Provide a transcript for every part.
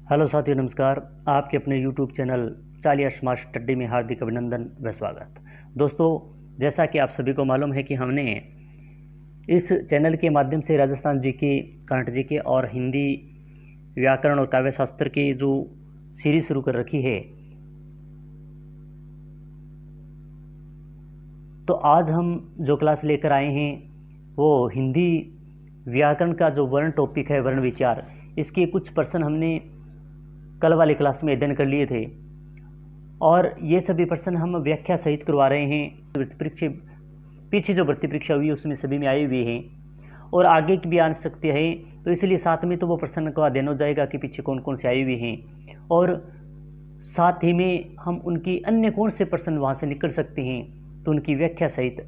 Hello साथियों, नमस्कार। आपके अपने YouTube चैनल चालिया स्मार्ट स्टडी में हार्दिक अभिनंदन व स्वागत। दोस्तों, जैसा कि आप सभी को मालूम है कि हमने इस चैनल के माध्यम से राजस्थान जीके, करंट जीके और हिंदी व्याकरण और काव्य शास्त्र की जो सीरीज शुरू कर रखी है, तो आज हम जो क्लास लेकर आए हैं वो हिंदी व्याकरण का जो वर्ण टॉपिक है, वर्ण विचार, इसके कुछ प्रश्न हमने कल वाली क्लास में अध्ययन कर लिए थे और ये सभी प्रश्न हम व्याख्या सहित करवा रहे हैं। वृत्ति परीक्षा पीछे जो वृत्ति परीक्षा हुई उसमें सभी में आए हुए हैं और आगे की भी आ सकते हैं, तो इसलिए साथ में तो वो प्रश्न का अध्ययन हो जाएगा कि पीछे कौन कौन से आए हुए हैं और साथ ही में हम उनकी अन्य कौन से प्रश्न वहाँ से निकल सकते हैं, तो उनकी व्याख्या सहित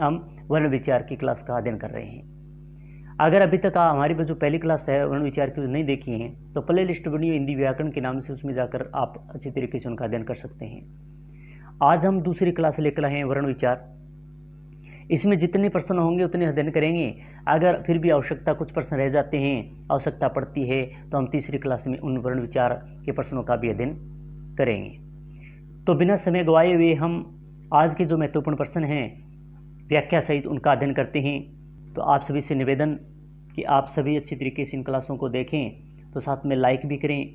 हम वर्ण विचार की क्लास का अध्ययन कर रहे हैं। अगर अभी तक हमारी जो पहली क्लास है वर्ण विचार की नहीं देखी है तो प्ले लिस्ट बनी हुई हिंदी व्याकरण के नाम से, उसमें जाकर आप अच्छी तरीके से उनका अध्ययन कर सकते हैं। आज हम दूसरी क्लास लेकर आए हैं वर्ण विचार। इसमें जितने प्रश्न होंगे उतने अध्ययन करेंगे। अगर फिर भी आवश्यकता कुछ प्रश्न रह जाते हैं, आवश्यकता पड़ती है, तो हम तीसरी क्लास में उन वर्ण विचार के प्रश्नों का भी अध्ययन करेंगे। तो बिना समय गवाए हुए हम आज के जो महत्वपूर्ण प्रश्न हैं व्याख्या सहित उनका अध्ययन करते हैं। तो आप सभी से निवेदन कि आप सभी अच्छी तरीके से इन क्लासों को देखें, तो साथ में लाइक भी करें,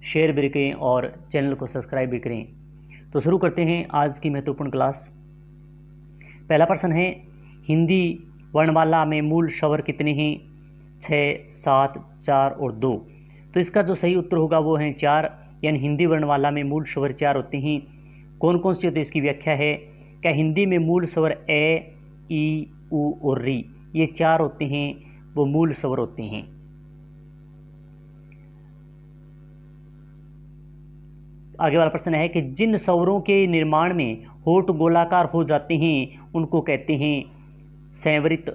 शेयर भी करें और चैनल को सब्सक्राइब भी करें। तो शुरू करते हैं आज की महत्वपूर्ण क्लास। पहला प्रश्न है, हिंदी वर्णमाला में मूल स्वर कितने हैं? 6, 7, 4 और 2। तो इसका जो सही उत्तर होगा वो है 4, यानी हिंदी वर्णमाला में मूल स्वर 4 होते हैं। कौन कौन से होते हैं इसकी व्याख्या है। क्या हिंदी में मूल स्वर ए, ई, उ और री, ये 4 होते हैं, वो मूल स्वर होते हैं। आगे वाला प्रश्न है कि जिन स्वरों के निर्माण में होठ गोलाकार हो जाते हैं उनको कहते हैं संवृत,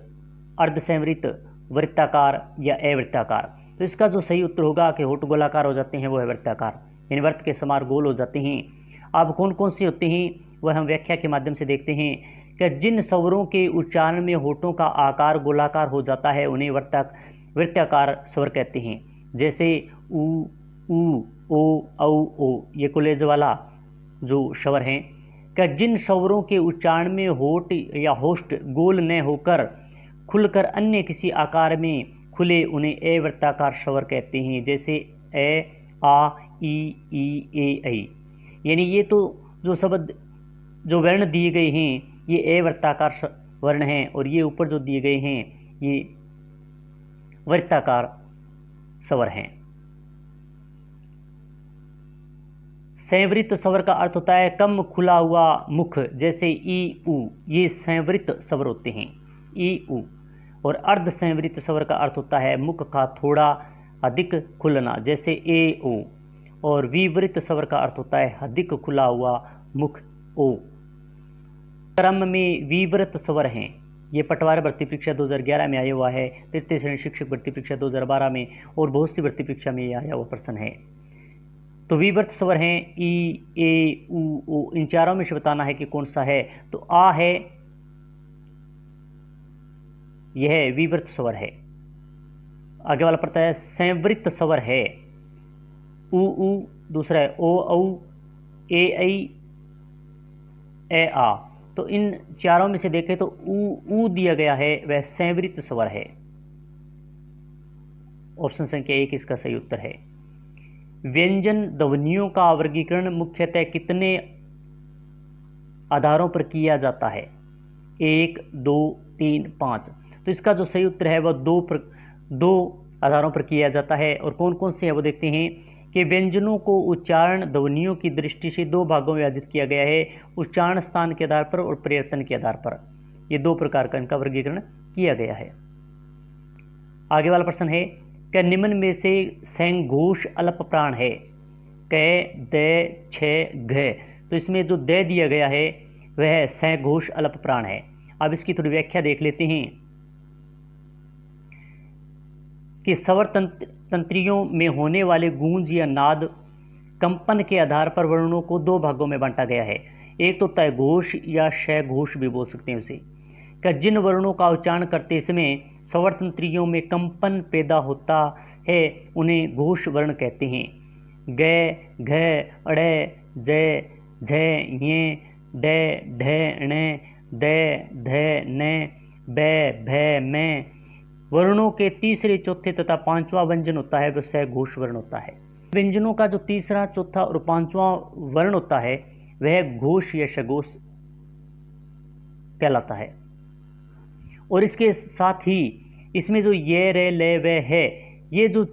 अर्धसंवृत, वृत्ताकार या अवृत्ताकार। तो इसका जो सही उत्तर होगा कि होठ गोलाकार हो जाते हैं वो है वृत्ताकार, यानी वृत्त के समान गोल हो जाते हैं। अब कौन कौन से होते हैं वह हम व्याख्या के माध्यम से देखते हैं कि जिन स्वरों के उच्चारण में होठों का आकार गोलाकार हो जाता है उन्हें वृत्ताकार स्वर कहते हैं। जैसे उ, ओ, औ, ओ, ये कुलेज वाला जो स्वर हैं। क्या जिन स्वरों के उच्चारण में होठ या होष्ठ गोल न होकर खुलकर अन्य किसी आकार में खुले उन्हें अवृत्ताकार स्वर कहते हैं। जैसे ए, आ, ई, ऐ। यानी ये तो जो शब्द जो वर्ण दिए गए हैं ये अवृत्ताकार वर्ण हैं और ये ऊपर जो दिए गए हैं ये वृत्ताकार स्वर हैं। संवृत स्वर का अर्थ होता है कम खुला हुआ मुख, जैसे ई, उ, ये संवृत स्वर होते हैं, ई, उ। और अर्ध संवृत स्वर का अर्थ होता है मुख का थोड़ा अधिक खुलना, जैसे ए, ओ। और विवृत स्वर का अर्थ होता है अधिक खुला हुआ मुख, ओ। क्रम में विवृत स्वर हैं। ये पटवार भर्ती परीक्षा 2011 में आया हुआ है, तृतीय श्रेणी शिक्षक भर्ती परीक्षा 2012 में और बहुत सी भर्ती परीक्षा में ये आया हुआ प्रश्न है। तो विवृत स्वर हैं ई, ए, उ, ओ। इन चारों में से बताना है कि कौन सा है। तो आ है, यह विवृत स्वर है। आगे वाला पड़ता है संवृत स्वर है, उ, दूसरा है ओ, औ, ए, ऐ, आ। तो इन चारों में से देखें तो उ दिया गया है, वह संवृत स्वर है। ऑप्शन संख्या 1 इसका सही उत्तर है। व्यंजन ध्वनियों का वर्गीकरण मुख्यतः कितने आधारों पर किया जाता है? 1, 2, 3, 5। तो इसका जो सही उत्तर है वह दो आधारों पर किया जाता है। और कौन कौन से है वो देखते हैं कि व्यंजनों को उच्चारण ध्वनियों की दृष्टि से 2 भागों में विभाजित किया गया है, उच्चारण स्थान के आधार पर और प्रयत्न के आधार पर। ये 2 प्रकार का इनका वर्गीकरण किया गया है। आगे वाला प्रश्न है, क्या निम्न में से संघोष अल्प प्राण है? क, द, छ, घ। तो इसमें जो द दिया गया है वह संघोष अल्प प्राण है। अब इसकी थोड़ी व्याख्या देख लेते हैं कि स्वर तंत्रियों में होने वाले गूंज या नाद कंपन के आधार पर वर्णों को 2 भागों में बांटा गया है। एक तो तय घोष या क्षय घोष भी बोल सकते हैं उसे। क्या जिन वर्णों का उच्चारण करते समय स्वर तंत्रियों में कंपन पैदा होता है उन्हें घोष वर्ण कहते हैं। ग, घ, अड़, ज, झ, ञ, ड, ढ, ण, द, ध, न, ब, भ, म। वर्णों के तीसरे, चौथे तथा पांचवा व्यंजन होता है वह सघोष वर्ण होता है। व्यंजनों का जो तीसरा, चौथा और पांचवा वर्ण होता है वह घोष या सघोष कहलाता है। और इसके साथ ही इसमें जो ये, रे, ले, वे, है, ये जो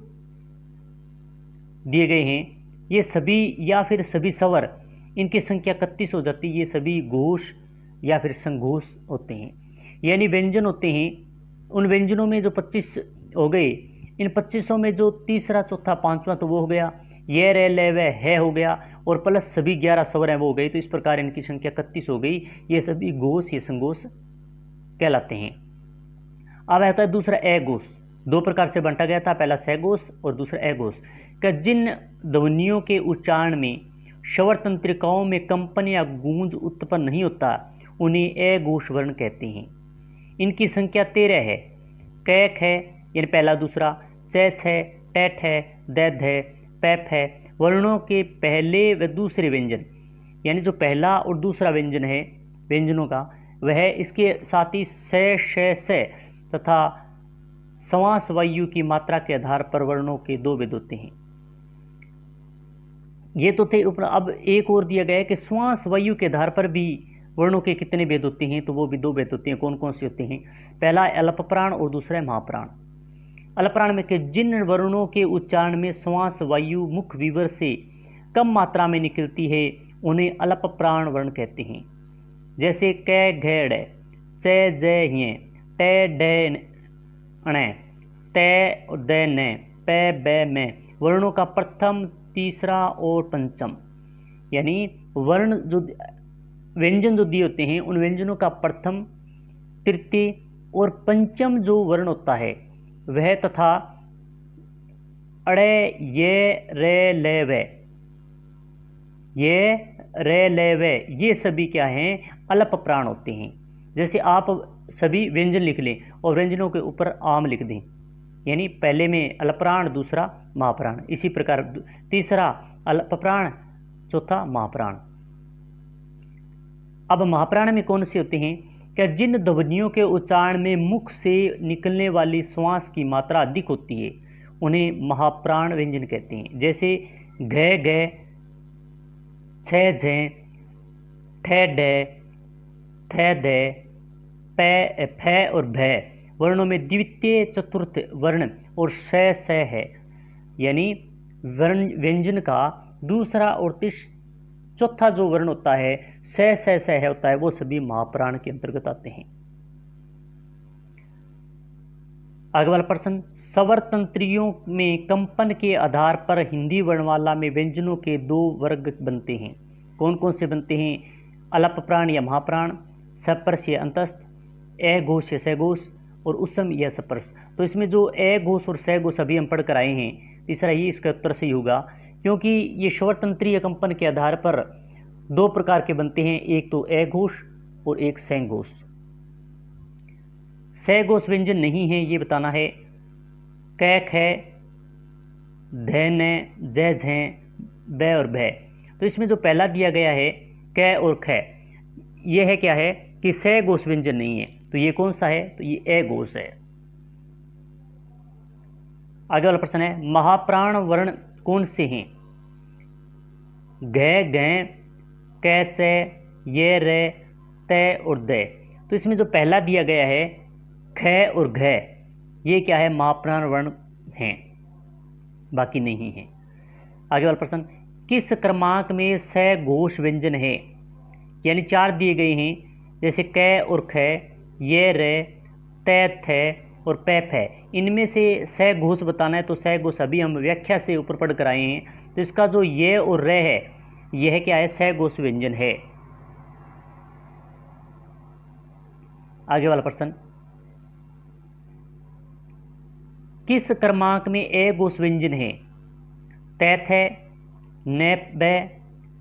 दिए गए हैं ये सभी या फिर सभी स्वर, इनकी संख्या 31 हो जाती है। ये सभी घोष या फिर संघोष होते हैं, यानी व्यंजन होते हैं। उन व्यंजनों में जो 25 हो गए, इन 2500 में जो तीसरा, चौथा, पांचवा तो वो हो गया, ये, रे, ले, वे, है हो गया, और प्लस सभी 11 स्वर हैं वो हो गए। तो इस प्रकार इनकी संख्या 31 हो गई। ये सभी घोष या संघोष कहलाते हैं। अब आता है दूसरा अघोष। दो प्रकार से बांटा गया था, पहला सघोष और दूसरा अघोष। कि जिन ध्वनियों के उच्चारण में स्वर तंत्रिकाओं में कंपन या गूंज उत्पन्न नहीं होता उन्हें अघोष वर्ण कहते हैं। इनकी संख्या 13 है। कैक है यानी पहला, दूसरा, चैच है, टैट है, दैध है, पैप है। वर्णों के पहले व दूसरे व्यंजन, यानी जो पहला और दूसरा व्यंजन है व्यंजनों का, वह इसके साथ ही से, से तथा श्वास वायु की मात्रा के आधार पर वर्णों के 2 भेद होते हैं। ये तो थे ऊपर। अब एक और दिया गया है कि श्वास वायु के आधार पर भी वर्णों के कितने भेद होते हैं, तो वो भी 2 भेद होते हैं। कौन कौन से होते हैं? पहला है अल्प प्राण और दूसरा है महाप्राण। अल्प प्राण में कि जिन वर्णों के उच्चारण में श्वास वायु मुख विवर से कम मात्रा में निकलती है उन्हें अल्प प्राण वर्ण कहते हैं। जैसे कै, घ, ड़, च, ज, ञ, ट, ड, ण, त, द, न, प, ब, म। वर्णों का प्रथम, तीसरा और पंचम, यानी वर्ण जो व्यंजन जो दिए होते हैं उन व्यंजनों का प्रथम, तृतीय और पंचम जो वर्ण होता है वह तथा अड़े, ये, रे, ले, वे, ये, रे, ले, वे, ये सभी क्या हैं? अल्प प्राण होते हैं। जैसे आप सभी व्यंजन लिख लें और व्यंजनों के ऊपर आम लिख दें, यानी पहले में अल्प प्राण, दूसरा महाप्राण, इसी प्रकार तीसरा अल्प प्राण, चौथा महाप्राण। अब महाप्राण में कौन से होते हैं? क्या जिन ध्वनियों के उच्चारण में मुख से निकलने वाली श्वास की मात्रा अधिक होती है उन्हें महाप्राण व्यंजन कहते हैं। जैसे घ, ग, छ, झ, ठ, ड, थ, द, प, फ और भ। वर्णों में द्वितीय, चतुर्थ वर्ण और स है, यानी वर्ण व्यंजन का दूसरा और चौथा जो वर्ण होता है स है होता है, वो सभी महाप्राण के अंतर्गत आते हैं। आगे वाला प्रश्न, स्वर तंत्रियों में कंपन के आधार पर हिंदी वर्णमाला में व्यंजनों के 2 वर्ग बनते हैं। कौन कौन से बनते हैं? अल्प प्राण या महाप्राण, सपर्श या अंतस्थ, अघोष या सघोष और उत्सम या सपर्श। तो इसमें जो अघोष और सघोष अभी हम पढ़ कर आए हैं, तीसरा ही इसका उत्तर सही होगा, क्योंकि ये स्वर तंत्रीय कंपन के आधार पर 2 प्रकार के बनते हैं, एक तो अघोष और एक सघोष। सघोष व्यंजन नहीं है ये बताना है। कैक है, धैन, ज, झ, ब और भ। तो इसमें जो पहला दिया गया है कै और ख, ये है क्या है कि सघोष व्यंजन नहीं है। तो ये कौन सा है? तो ये अघोष है। आगे वाला प्रश्न है, महाप्राण वर्ण कौन से हैं? घ, घ, कै, च, ये, रे, त और द। तो इसमें जो पहला दिया गया है ख और घ, ये क्या है? महाप्राण वर्ण हैं, बाकी नहीं है। आगे वाला प्रश्न, किस क्रमांक में सघोष व्यंजन है? यानी 4 दिए गए हैं, जैसे क और ख, ये, रे, त, थ और पैप है। इनमें से सघोष बताना है, तो सघोष अभी हम व्याख्या से ऊपर पढ़ कर आए हैं। तो इसका जो ये और रे है, यह क्या है? सघोष व्यंजन है। आगे वाला प्रश्न, किस क्रमांक में अघोष व्यंजन है? तैथ है, नैप, ब,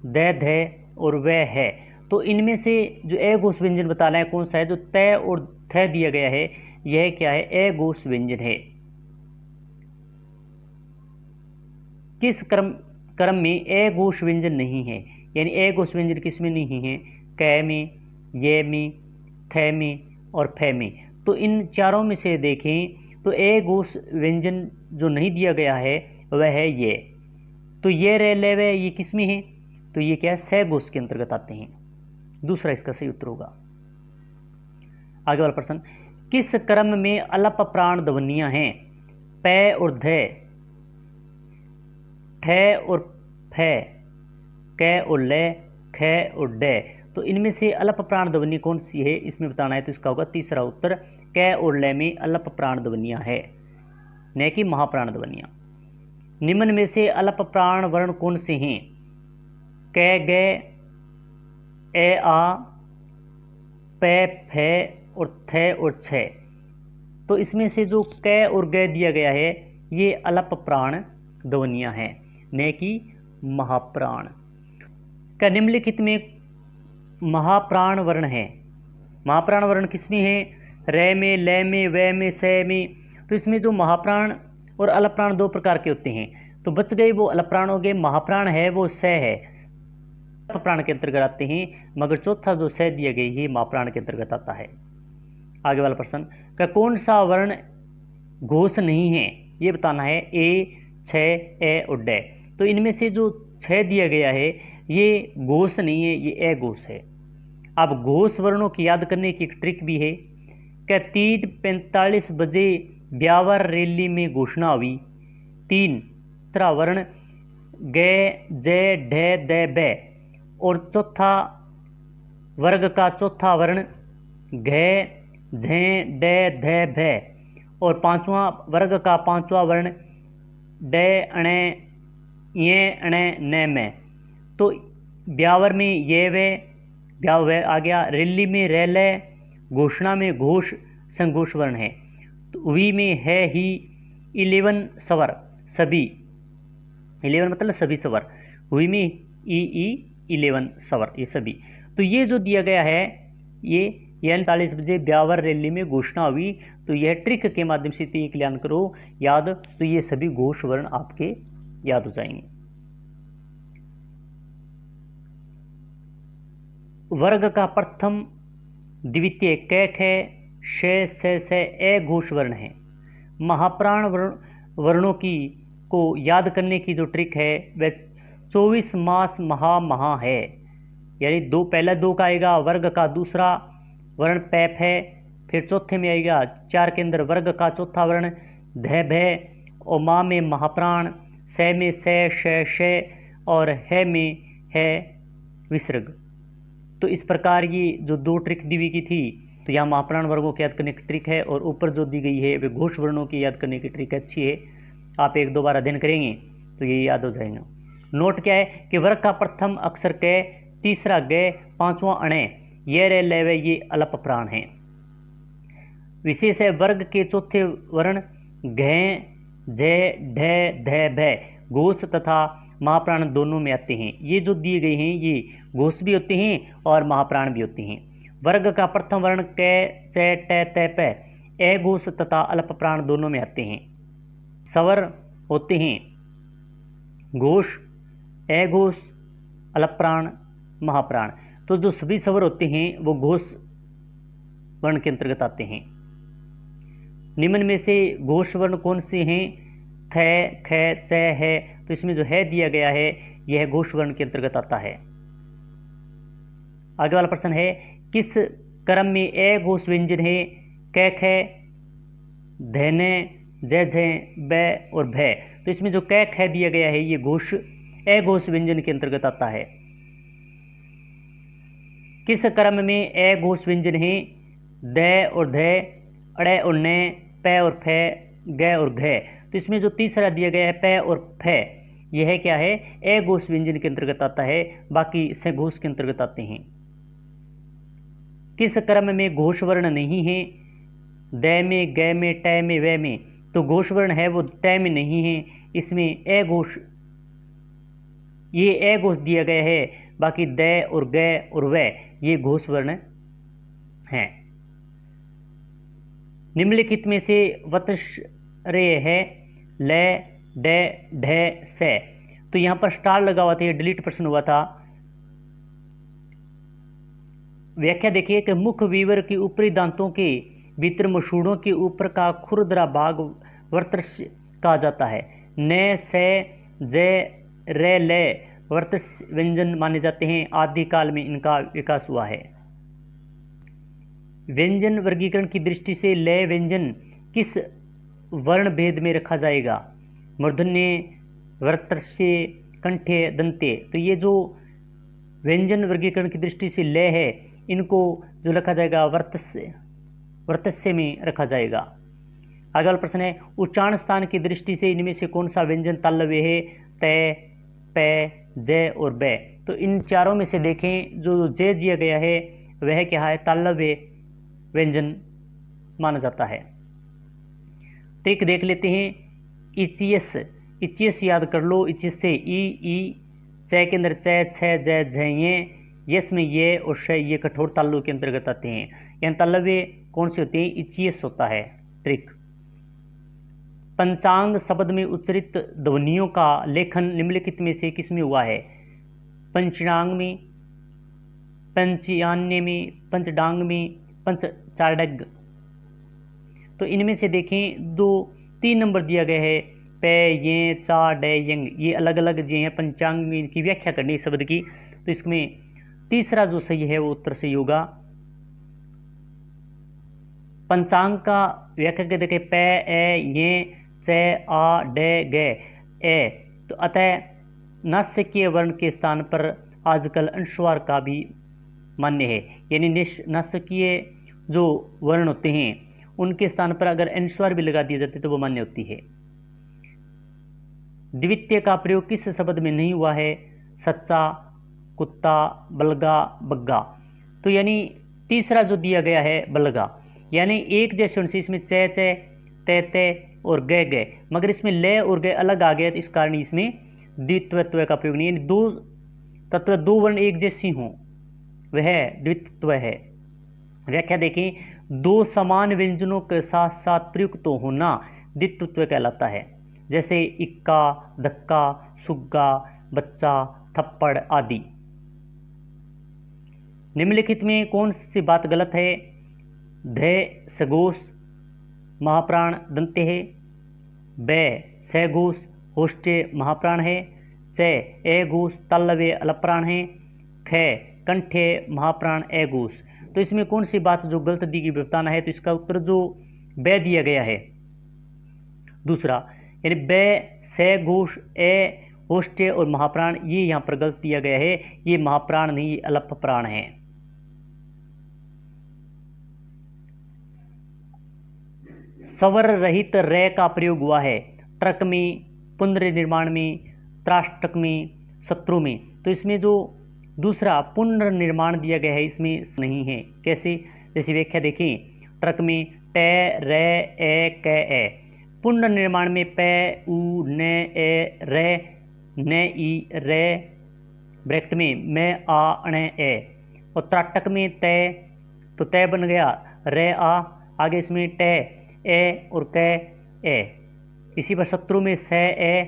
दैध है और वह है। तो इनमें से जो अघोष व्यंजन बताना है कौन सा है? जो तय और थ दिया गया है, यह क्या है? अघोष व्यंजन है। किस क्रम में ए घोष व्यंजन नहीं है, यानी ए घोष व्यंजन किस में नहीं है, कै में, ये में, थे में और फे में। तो इन चारों में से देखें तो ए घोष व्यंजन जो नहीं दिया गया है वह है ये। तो ये रे ले वे ये किस में है, तो ये क्या है, से घोष के अंतर्गत आते हैं। दूसरा इसका सही उत्तर होगा। आगे वाला प्रश्न, किस क्रम में अलप प्राण ध्वनियां हैं, पै और धे, ठे और फे, कै और ले, खे और डे। तो इनमें से अलप प्राण ध्वनि कौन सी है, इसमें बताना है। तो इसका होगा तीसरा उत्तर, कै और ले में अलप प्राण ध्वनियां है, न कि महाप्राण ध्वनियां। निम्न में से अलप प्राण वर्ण कौन से हैं, कै गे, ए आ, पे फे और थे और छे। तो इसमें से जो कै और गे दिया गया है ये अलप प्राण ध्वनियां हैं, न कि महाप्राण। क्या निम्नलिखित में महाप्राण वर्ण है, महाप्राण वर्ण किसमें है, रे में, ले में, वे में, से में। तो इसमें जो महाप्राण और अलप्राण दो प्रकार के होते हैं। तो बच गए वो अलप्राण हो गए, महाप्राण है वो से है, प्राण के अंतर्गत आते हैं, मगर चौथा जो से दिया गया ये महाप्राण के अंतर्गत आता है। आगे वाला प्रश्न, क्या कौन सा वर्ण घोष नहीं है, ये बताना है, ए, छे, ए और डे। तो इनमें से जो छह दिया गया है ये घोष नहीं है, ये ए घोष है। अब घोष वर्णों की याद करने की एक ट्रिक भी है। क्या 3:45 बजे ब्यावर रैली में घोषणा हुई, 3 तीसरा वर्ण गे, जे, ढे, दे, बे और चौथा वर्ग का चौथा वर्ण घे, झे, डे, धे, भे और पांचवा वर्ग का पांचवा वर्ण डे, अणे, ये, अणे, ने, में। तो ब्यावर में ये वे, ब्याव वे आ गया, रैली में रेले, घोषणा में घोष संघोष वर्ण है। तो वी में है ही, 11 स्वर सभी, 11 मतलब सभी स्वर, हुई में ई 11 स्वर ये सभी। तो ये जो दिया गया है ये 45 बजे ब्यावर रैली में घोषणा हुई। तो यह ट्रिक के माध्यम से ये क्लियर करो याद, तो ये सभी घोष वर्ण आपके याद हो जाएंगे। वर्ग का प्रथम द्वितीय कै, खे, शे, से ए घोष वर्ण है। महाप्राण वर्णों की को याद करने की जो ट्रिक है वह 24 मास महा है, यानी दो पहला दो का आएगा, वर्ग का दूसरा वर्ण पैप है, फिर चौथे में आएगा 4 के अंदर वर्ग का चौथा वर्ण धै भे और माँ में महाप्राण, से में से, शे और है में है विसर्ग। तो इस प्रकार ये जो दो ट्रिक दी हुई की थी, तो यहाँ महाप्राण वर्गों की याद करने की ट्रिक है और ऊपर जो दी गई है वे घोष वर्णों की याद करने की ट्रिक अच्छी है। आप एक दो बार अध्ययन करेंगे तो ये याद हो जाएगा। नोट क्या है कि वर्ग का प्रथम अक्षर कै, तीसरा गे, पांचवा अणे, ये रे लेवे ये अलप प्राण है। विशेष है वर्ग के चौथे वर्ण घे, जे, ढे, धे, भे घोष तथा महाप्राण दोनों में आते हैं। ये जो दिए गए हैं ये घोष भी होते हैं और महाप्राण भी होते हैं। वर्ग का प्रथम वर्ण कै, चे, टे, ते, पे ए घोष तथा अल्प प्राण दोनों में आते हैं। स्वर होते हैं घोष, ए घोष, अल्प प्राण, महाप्राण। तो जो सभी स्वर होते हैं वो घोष वर्ण के अंतर्गत आते हैं। निम्न में से घोष वर्ण कौन से हैं? थे, खे, चे, है। तो इसमें जो है दिया गया है यह घोष वर्ण के अंतर्गत आता है। आगे वाला प्रश्न है किस क्रम में ए घोष व्यंजन है? कै, खे, धैने, जय, झय, बै और भय। तो इसमें जो कै, खे दिया गया है ये घोष ए घोष व्यंजन के अंतर्गत आता है। किस क्रम में ए घोष व्यंजन है? दै और धय, अड़े और ने, पै और फै, गै और घय। तो इसमें जो तीसरा दिया गया है पै और फै, यह क्या है? ए घोष व्यंजन के अंतर्गत आता है, बाकी से घोष के अंतर्गत आते हैं। किस क्रम में घोष वर्ण नहीं है? दै में, गै में, टै में, वै में। तो घोष वर्ण है वो तय में नहीं है, इसमें ए घोष, ये ए घोष दिया गया है, बाकी दै और गै और वै ये घोष वर्ण हैं। निम्नलिखित में से वत्सरेय है? ले, डे ढे से। तो यहाँ पर स्टार लगा हुआ था, ये डिलीट प्रश्न हुआ था। व्याख्या देखिए कि मुख वीवर के ऊपरी दांतों के भीतर मसूड़ों के ऊपर का खुरदरा भाग वर्तस्य कहा जाता है। न से जय रे ले वर्तस्य व्यंजन माने जाते हैं। आदिकाल में इनका विकास हुआ है। व्यंजन वर्गीकरण की दृष्टि से लय व्यंजन किस वर्ण भेद में रखा जाएगा? मूर्धन्य, वर्तस्य, कंठे, दंते। तो ये जो व्यंजन वर्गीकरण की दृष्टि से लय है, इनको जो रखा जाएगा वर्तस्य में रखा जाएगा। आगे वाला प्रश्न है, उच्चारण स्थान की दृष्टि से इनमें से कौन सा व्यंजन तालव्य है? तय, पे, जय और बै। तो इन चारों में से देखें, जो जय दिया गया है वह क्या है? तालव्य व्यंजन माना जाता है। ट्रिक देख लेते हैं। इचियस, इचियस याद कर लो। इचियस से ई च के अंदर च, छ, ज, झ, ये, यस में ये और श, ये कठोर तालु के अंतर्गत आते हैं। यहाँ तालव्य कौन से होते हैं? इचियस होता है। ट्रिक, पंचांग शब्द में उच्चरित ध्वनियों का लेखन निम्नलिखित में से किसमें हुआ है? पंचांग में, पंचयान्य में, पंचडांग में, पंचचार्डग। तो इनमें से देखें, 2-3 नंबर दिया गया है। पे, ये, चा, डे, यंग, ये अलग अलग जो हैं पंचांग में की व्याख्या करनी है शब्द की। तो इसमें तीसरा जो सही है वो उत्तर सही होगा। पंचांग का व्याख्या के देखें, पे, ए, ये, च, आ, डे, गे, ए। तो अतः नासिकीय वर्ण के स्थान पर आजकल अनुस्वार का भी मान्य है। यानी नासिकीय जो वर्ण होते हैं उनके स्थान पर अगर अनुस्वार भी लगा दिए जाते तो वो मान्य होती है। द्वितीय का प्रयोग किस शब्द में नहीं हुआ है? सच्चा, कुत्ता, बलगा, बग्गा। तो यानी तीसरा जो दिया गया है बलगा, यानी एक जैसे उनसे इसमें चे चे, ते ते और गए गए, मगर इसमें ले और गए अलग आ गया, तो इस कारण इसमें द्वित्वत्व का प्रयोग नहीं। यानी दो तत्व, दो वर्ण एक जैसी हों वह द्वित्व है। व्याख्या देखें, दो समान व्यंजनों के साथ साथ प्रयुक्त होना द्वित्व कहलाता है। जैसे इक्का, धक्का, सुग्गा, बच्चा, थप्पड़ आदि। निम्नलिखित में कौन सी बात गलत है? धय सगोस महाप्राण दंते है। बै सघोष होष्टे महाप्राण है। च एघोष तालव्य अलप्राण है। ख कंठे महाप्राण एघोष। तो इसमें कौन सी बात जो गलत दी गई बताना है? तो इसका उत्तर जो बै दिया गया है दूसरा, यानी बै सघोष ए होष्टे और महाप्राण, ये यहाँ पर गलत दिया गया है। ये महाप्राण नहीं, ये अल्प प्राण है। स्वर रहित रे का प्रयोग हुआ है ट्रक में, पुनर्निर्माण में, त्राष्टक में, शत्रु में। तो इसमें जो दूसरा पुनर्निर्माण दिया गया है इसमें नहीं है। कैसे? जैसे व्याख्या देखें, ट्रक में टे रे ए क ए, पुनर्निर्माण में पे उ न ए रे न ई रे, ब्रैकेट में मैं आ अण ए, और त्राटक में तय, तो तय बन गया रे आ, आगे इसमें टे ए और क ए। इसी पर शत्रु में स ए,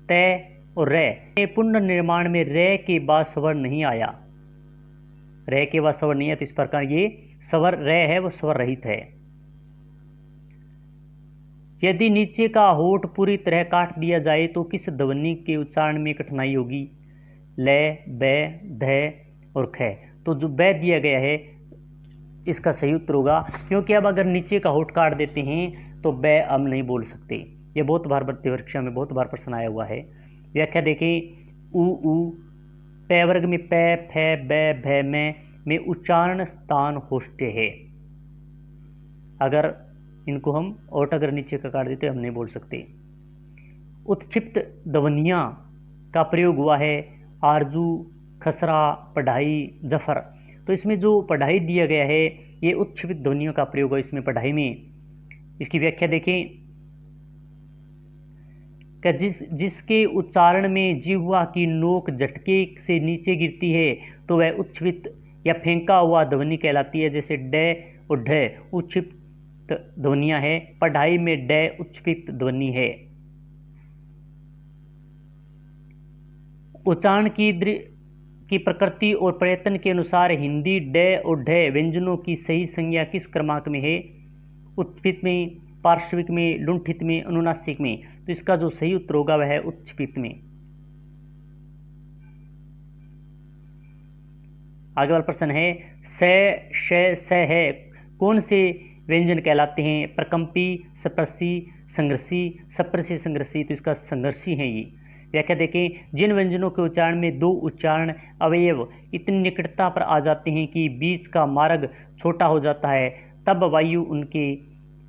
तय और रे। पुनर्निर्माण में रे के बाद स्वर नहीं आया, रे के बाद स्वर नहीं है, तो इस प्रकार ये स्वर रे है वो स्वर रहित है। यदि नीचे का होठ पूरी तरह काट दिया जाए तो किस ध्वनि के उच्चारण में कठिनाई होगी? ले, बै, ध और ख। तो जो बै दिया गया है इसका सही उत्तर होगा, क्योंकि अब अगर नीचे का होठ काट देते हैं तो बै हम नहीं बोल सकते। ये बहुत बार परीक्षा में बहुत बार प्रश्न आया हुआ है। व्याख्या देखें, उ पै वर्ग में पै, फै, बै, भै, में उच्चारण स्थान होष्टे है। अगर इनको हम ओट अगर नीचे का काट देते हम नहीं बोल सकते। उत्क्षिप्त ध्वनियाँ का प्रयोग हुआ है आरजू, खसरा, पढ़ाई, जफर। तो इसमें जो पढ़ाई दिया गया है ये उत्क्षिप्त ध्वनियों का प्रयोग है इसमें पढ़ाई में। इसकी व्याख्या देखें कि जिसके उच्चारण में जिह्वा की नोक झटके से नीचे गिरती है तो वह उत्क्षिप्त या फेंका हुआ ध्वनि कहलाती है। जैसे डे और ढ उत्क्षिप्त ध्वनियाँ है, पढ़ाई में डे उत्क्षिप्त ध्वनि है। उच्चारण की प्रकृति और प्रयत्न के अनुसार हिंदी ड और ढ व्यंजनों की सही संज्ञा किस क्रमांक में है? उत्क्षिप्त में, पार्श्विक में, लुंठित में, अनुनासिक में। तो इसका जो सही उत्तर होगा वह है उत्क्षिप्त में। आगे वाला प्रश्न है स, श, स है कौन से व्यंजन कहलाते हैं? प्रकंपी, सप्रसी, संघर्षी, सप्रसी, संघर्षी। तो इसका संघर्षी है ये। व्याख्या देखें, जिन व्यंजनों के उच्चारण में दो उच्चारण अवयव इतनी निकटता पर आ जाते हैं कि बीच का मार्ग छोटा हो जाता है, तब वायु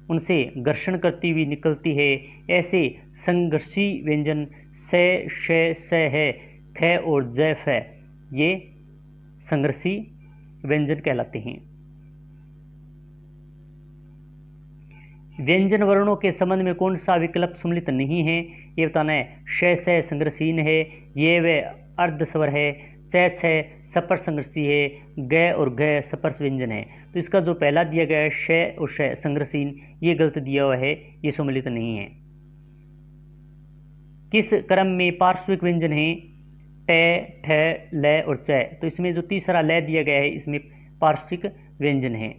उनसे घर्षण करती हुई निकलती है, ऐसे संघर्षी व्यंजन स, श, स है, ख और ज, फ ये संघर्षी व्यंजन कहलाते हैं। व्यंजन वर्णों के संबंध में कौन सा विकल्प सम्मिलित नहीं है? ये बताना है। श, स संघर्षहीन है, ये व अर्धस्वर है, च, छ सपर संघर्षी है, ग और घ सपर्श व्यंजन है। तो इसका जो पहला दिया गया है श और श संघर्षहीन, ये गलत दिया हुआ है, ये सम्मिलित नहीं है। किस क्रम में पार्श्विक व्यंजन है? ट, ठ, ल और च। तो इसमें जो तीसरा ल दिया गया है इसमें पार्श्विक व्यंजन है।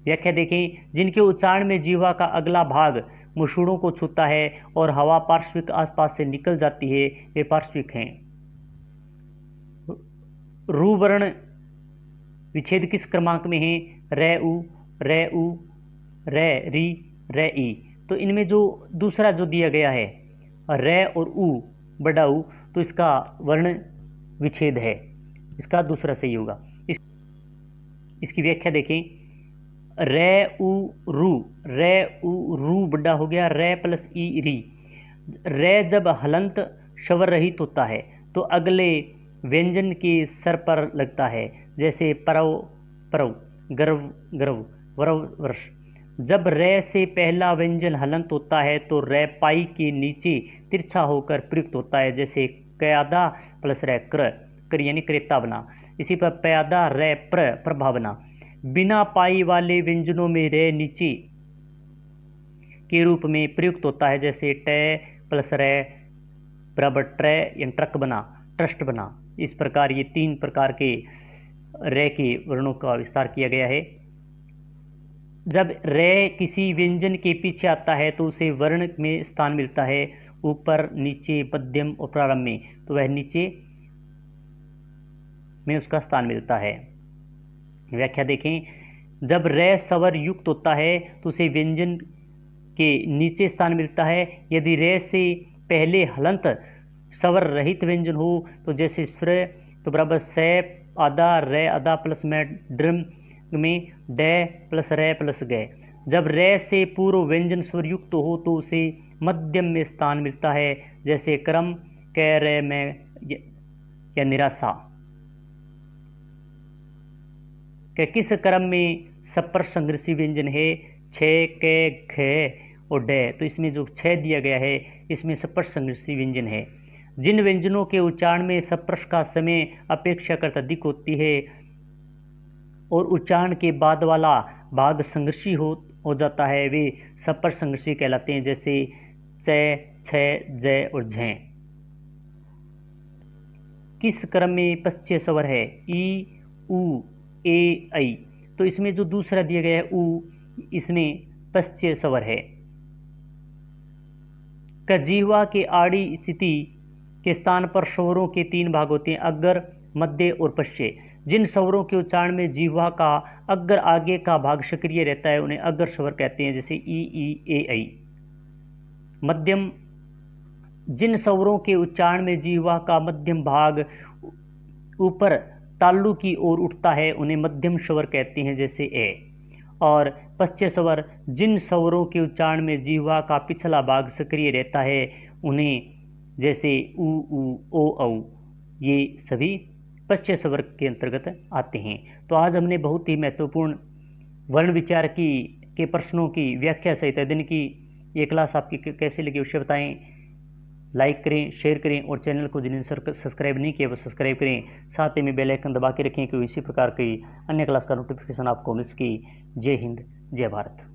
व्याख्या देखें, जिनके उच्चारण में जीवा का अगला भाग मुषुड़ों को छूता है और हवा पार्श्विक आसपास से निकल जाती है, वे पार्श्विक हैं। रू वर्ण विच्छेद किस क्रमांक में है? रे उ, रे उ, रे री, रे ई। तो इनमें जो दूसरा जो दिया गया है रे और उ बड़ा उ, तो इसका वर्ण विच्छेद है, इसका दूसरा सही होगा। इसकी व्याख्या देखें, रे उ रू, रे उ रू बड़ा हो गया, रे प्लस ई री। रे जब हलंत स्वर रहित होता है तो अगले व्यंजन के सर पर लगता है, जैसे परव परव, गर्व गर्व, वरव वर्ष। जब रे से पहला व्यंजन हलंत होता है तो रे पाई के नीचे तिरछा होकर प्रयुक्त होता है, जैसे कयादा प्लस रे कर यानी क्रेता बना। इसी पर प्यादा रे प्रभा बना। बिना पाई वाले व्यंजनों में रे नीचे के रूप में प्रयुक्त होता है, जैसे ट प्लस रे बराबर ट्रे या ट्रक बना, ट्रस्ट बना। इस प्रकार ये तीन प्रकार के रे के वर्णों का विस्तार किया गया है। जब रे किसी व्यंजन के पीछे आता है तो उसे वर्ण में स्थान मिलता है, ऊपर, नीचे, मध्यम और प्रारंभ में। तो वह नीचे में उसका स्थान मिलता है। व्याख्या देखें, जब रे स्वर युक्त होता है तो उसे व्यंजन के नीचे स्थान मिलता है। यदि रे से पहले हलंत स्वर रहित व्यंजन हो तो जैसे स्र तो बराबर से आधा रे आधा प्लस में ड्रम में डे प्लस रे प्लस ग। जब रे से पूर्व व्यंजन स्वर युक्त हो तो उसे मध्यम में स्थान मिलता है, जैसे क्रम क रे में या निराशा। किस क्रम में सपर संघर्षी व्यंजन है? छ, क, ख और ड। तो इसमें जो छ दिया गया है इसमें सपर संघर्षी व्यंजन है। जिन व्यंजनों के उच्चारण में सप्रश का समय अपेक्षाकृत अधिक होती है और उच्चारण के बाद वाला भाग संघर्षी हो जाता है, वे सपर संघर्षी कहलाते हैं, जैसे च, छ, ज और झ। किस क्रम में पश्चय स्वर है? ई, उ, ए, ऐ। तो इसमें जो दूसरा दिया गया है उ, इसमें पश्चय स्वर है। कजीवा के आड़ी स्थिति के स्थान पर स्वरों के तीन भाग होते हैं, अग्र, मध्य और पश्चय। जिन स्वरों के उच्चारण में जीवा का अग्र आगे का भाग सक्रिय रहता है उन्हें अग्र स्वर कहते हैं, जैसे ई, ए, ऐ। मध्यम, जिन स्वरों के उच्चारण में जीवा का मध्यम भाग ऊपर तालु की ओर उठता है उन्हें मध्यम स्वर कहते हैं, जैसे ए। और पश्चय स्वर, जिन स्वरों के उच्चारण में जीवा का पिछला भाग सक्रिय रहता है उन्हें, जैसे उ, ओ, औ, ये सभी पश्चय स्वर के अंतर्गत आते हैं। तो आज हमने बहुत ही महत्वपूर्ण वर्ण विचार के प्रश्नों की व्याख्या सहित अध्ययन की। ये क्लास आपकी कैसे लगी अवश्य बताएं। लाइक करें, शेयर करें और चैनल को जिन्होंने सब्सक्राइब नहीं किया वो सब्सक्राइब करें। साथ ही में बेल आइकन दबा के रखें कि इसी प्रकार की अन्य क्लास का नोटिफिकेशन आपको मिल सके। जय हिंद, जय भारत।